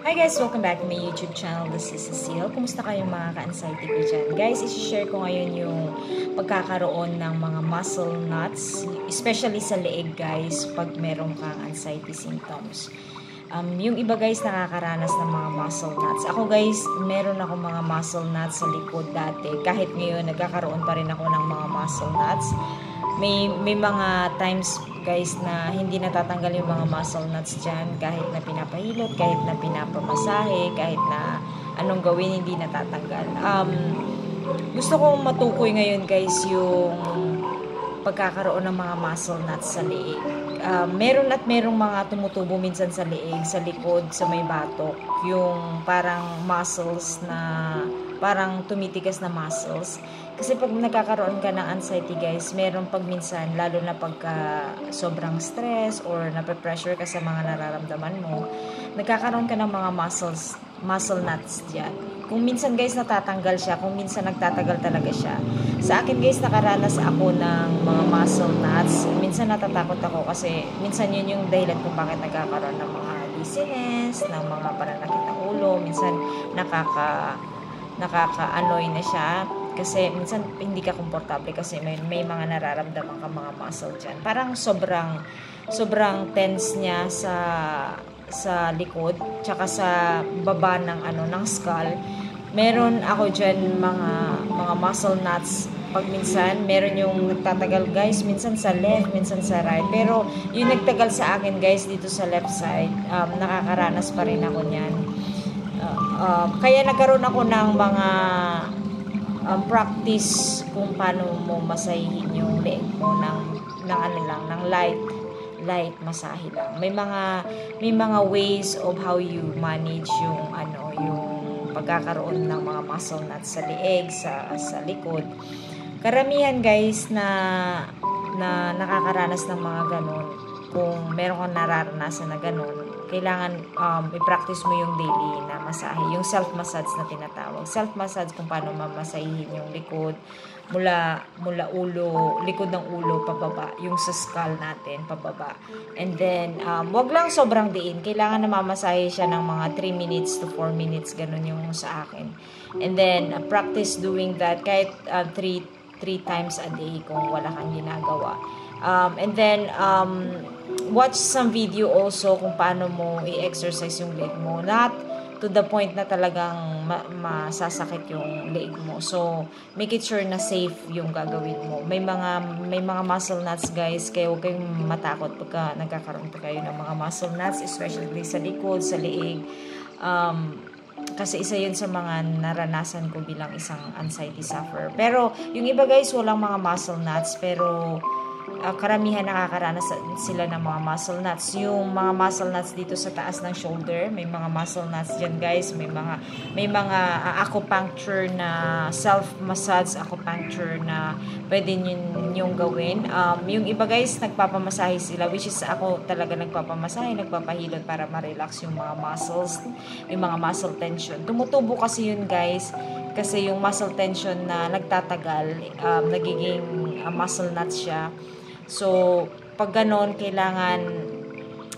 Hi guys! Welcome back to my YouTube channel. This is Cecile. Kumusta kayong mga ka-anxiety ko dyan? Guys, isi-share ko ngayon yung pagkakaroon ng mga muscle knots, especially sa leeg guys, pag meron kang anxiety symptoms. Yung iba guys nakakaranas ng mga muscle knots. Ako guys, meron ako mga muscle knots sa likod dati. Kahit ngayon, nagkakaroon pa rin ako ng mga muscle knots. May mga times guys na hindi natatanggal yung mga muscle knots dyan kahit na pinapahilot, kahit na pinapamasahe, kahit na anong gawin hindi natatanggal. Gusto kong matukoy ngayon guys yung pagkakaroon ng mga muscle knots sa leeg. Merong mga tumutubo minsan sa leeg, sa likod, sa may batok, yung parang muscles na parang tumitigas na muscles. Kasi pag nagkakaroon ka ng anxiety guys, meron pag minsan, lalo na pagka sobrang stress or nape-pressure ka sa mga nararamdaman mo, nagkakaroon ka ng mga muscle knots dyan. Kung minsan guys natatanggal siya, kung minsan nagtatagal talaga siya. Sa akin guys, nakaranas ako ng mga muscle knots. Minsan natatakot ako kasi minsan yun yung dahilan kung bakit nagkakaroon ng mga dizziness, ng mga pananakit ng ulo. Minsan nakaka-annoy na siya kasi minsan hindi ka komportable kasi may mga nararamdaman ka mga muscle dyan. Parang sobrang tense niya sa likod tsaka sa baba ng skull. Meron ako dyan mga muscle knots. Pag minsan, meron yung nagtatagal guys, minsan sa left, minsan sa right. Pero yung nagtagal sa akin guys dito sa left side, nakakaranas pa rin ako niyan. Kaya nagkaroon ako ng mga practice kung paano mo masahihin yung leeg mo ng light masahe lang. May mga ways of how you manage yung pagkakaroon ng mga muscle knots sa leeg, sa likod. Karamihan guys na nakakaranas ng mga ganun, kung meron kang nararanasan na ganun, kailangan i-practice mo yung daily na masahe, yung self-massage na tinatawag. Self-massage kung paano mamasahihin yung likod mula ulo, likod ng ulo pababa, yung sa skull natin pababa. And then wag lang sobrang diin, kailangan na mamasahe siya ng mga 3 minutes to 4 minutes, ganun yung sa akin. And then practice doing that kahit 3 times a day kung wala kang ginagawa. And then watch some video also kung paano mo i-exercise yung leg mo, not to the point na talagang masasakit yung leg mo. So make it sure na safe yung gagawin mo. May mga muscle knots guys, kaya huwag kayong matakot pagka nagkakaroon pa kayo ng mga muscle knots, especially sa likod, sa leeg. Kasi isa yun sa mga naranasan ko bilang isang anxiety sufferer. Pero yung iba guys, walang mga muscle knots, pero karamihan nakakaranas sila ng mga muscle knots. Yung mga muscle knots dito sa taas ng shoulder, may mga muscle knots dyan guys. May mga acupuncture na self-massage acupuncture na pwede yung gawin. Yung iba guys, nagpapamasahe sila, which is ako talaga nagpapamasahe, nagpapahilot para ma-relax yung mga muscles, yung mga muscle tension. Tumutubo kasi yun guys, kasi yung muscle tension na nagtatagal, nagiging muscle knots siya. So, pag ganon, kailangan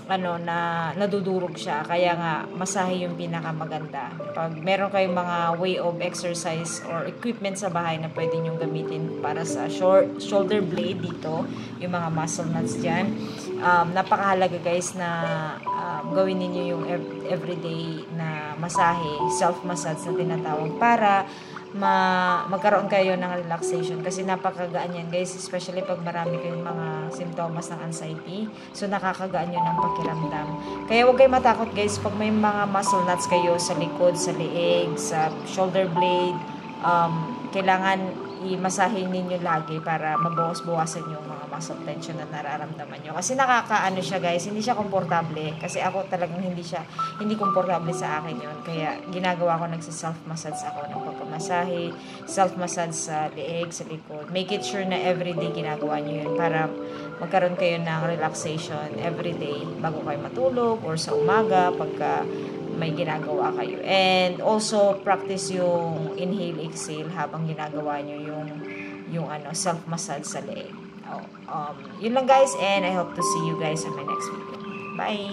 na nadudurog siya. Kaya nga, masahe yung pinakamaganda. Pag meron kayong mga way of exercise or equipment sa bahay na pwede nyong gamitin para sa shoulder blade dito, yung mga muscle knots dyan, napakahalaga guys na gawin ninyo yung everyday na masahe, self-massage na tinatawag, para magkaroon kayo ng relaxation. Kasi napakagaan yan guys, especially pag marami kayong mga simptomas ng anxiety. So nakakagaan yun ng pakiramdam. Kaya huwag kayong matakot guys pag may mga muscle knots kayo sa likod, sa leeg, sa shoulder blade. Kailangan i-masahin ninyo lagi para mabawas-bawasan yung mga muscle tension na nararamdaman nyo. Kasi nakakaano siya guys, hindi siya komportable. Kasi ako talagang hindi komportable sa akin yun. Kaya ginagawa ko, nagsa-self-massage ako, nagpapamasahe, self-massage sa leeg, sa likod. Make it sure na everyday ginagawa nyo yun para magkaroon kayo ng relaxation everyday bago kayo matulog or sa umaga pagka may ginagawa kayo. And also practice yung inhale exhale habang ginagawa nyo yung self-massage sa leeg. Yun lang guys, and I hope to see you guys on my next video. Bye!